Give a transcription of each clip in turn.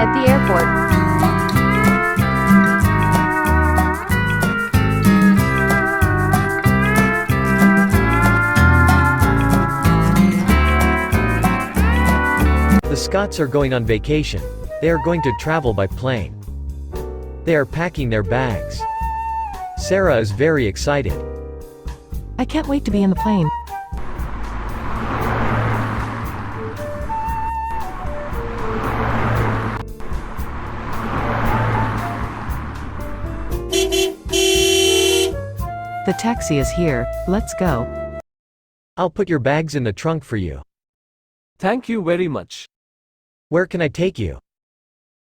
at the airport. The Scotts are going on vacation. They are going to travel by plane. They are packing their bags. Sarah is very excited. I can't wait to be in the plane. The taxi is here, let's go. I'll put your bags in the trunk for you. Thank you very much. Where can I take you?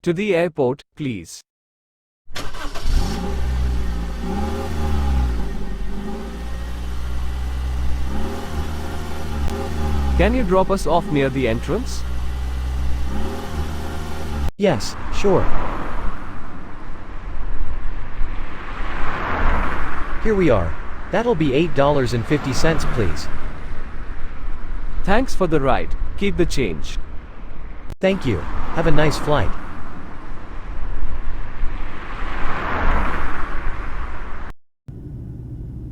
To the airport, please. Can you drop us off near the entrance? Yes, sure. Here we are. That'll be $8.50, please. Thanks for the ride. Keep the change. Thank you. Have a nice flight.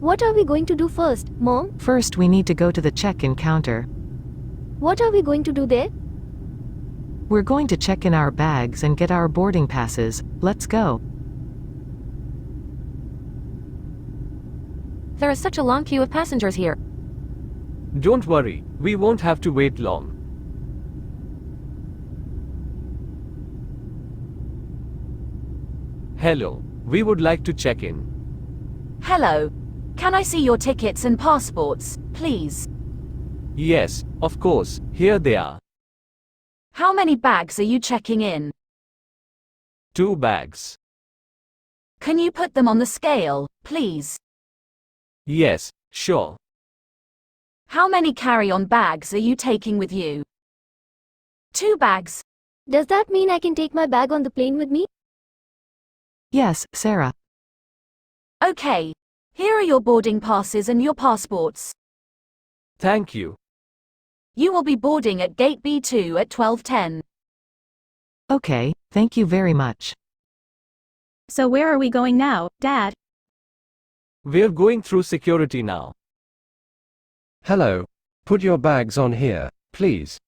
What are we going to do first, Mom? First we need to go to the check-in counter. What are we going to do there? We're going to check in our bags and get our boarding passes. Let's go. There is such a long queue of passengers here. Don't worry, we won't have to wait long. Hello, we would like to check in. Hello. Can I see your tickets and passports, please? Yes, of course, here they are. How many bags are you checking in? 2 bags. Can you put them on the scale, please? Yes, sure. How many carry-on bags are you taking with you? 2 bags. Does that mean I can take my bag on the plane with me? Yes, Sarah. Okay. Here are your boarding passes and your passports. Thank you. You will be boarding at gate B2 at 12:10. Okay, thank you very much. So where are we going now, Dad? We're going through security now. Hello. Put your bags on here, please.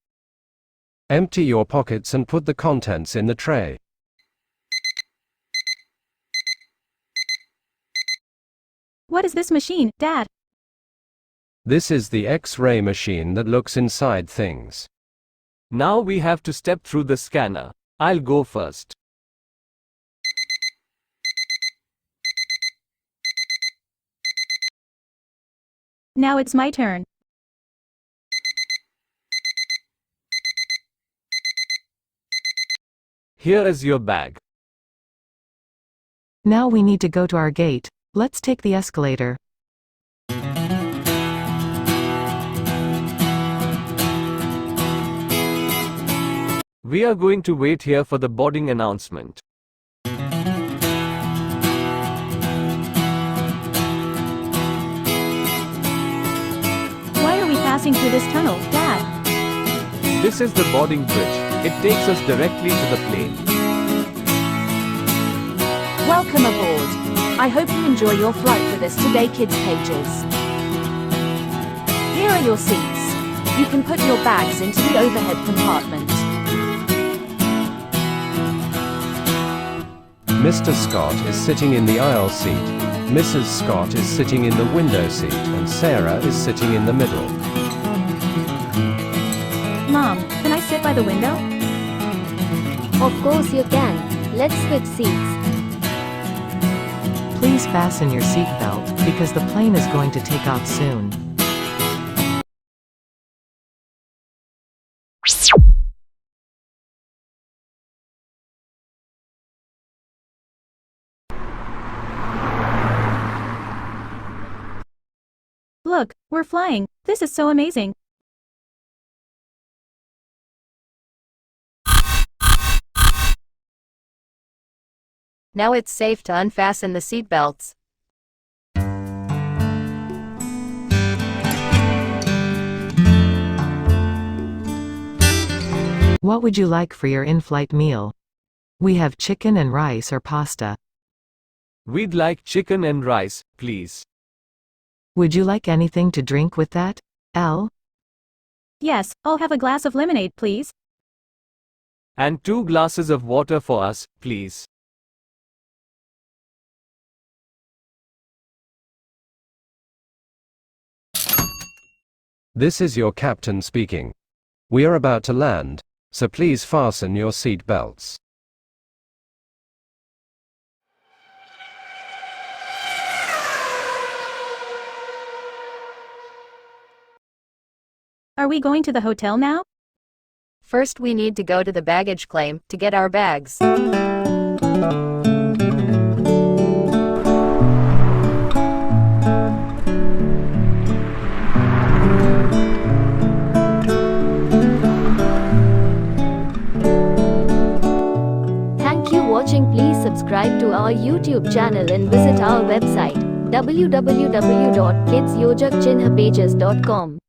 Empty your pockets and put the contents in the tray. What is this machine, Dad? This is the X-ray machine that looks inside things. Now we have to step through the scanner. I'll go first. Now it's my turn. Here is your bag. Now we need to go to our gate. Let's take the escalator. We are going to wait here for the boarding announcement. Why are we passing through this tunnel, Dad? This is the boarding bridge. It takes us directly to the plane. Welcome aboard. I hope you enjoy your flight with us today, Kids Pages. Here are your seats. You can put your bags into the overhead compartment. Mr. Scott is sitting in the aisle seat, Mrs. Scott is sitting in the window seat, and Sarah is sitting in the middle. Mom, can I sit by the window? Of course you can. Let's switch seats. Please fasten your seatbelt, because the plane is going to take off soon. Look, we're flying. This is so amazing. Now it's safe to unfasten the seatbelts. What would you like for your in-flight meal? We have chicken and rice or pasta. We'd like chicken and rice, please. Would you like anything to drink with that, Elle? Yes, I'll have a glass of lemonade, please. And 2 glasses of water for us, please. This is your captain speaking. We are about to land, so please fasten your seat belts. Are we going to the hotel now? First, we need to go to the baggage claim to get our bags. Thank you for watching. Please subscribe to our YouTube channel and visit our website www.kidsyojagchinhapages.com.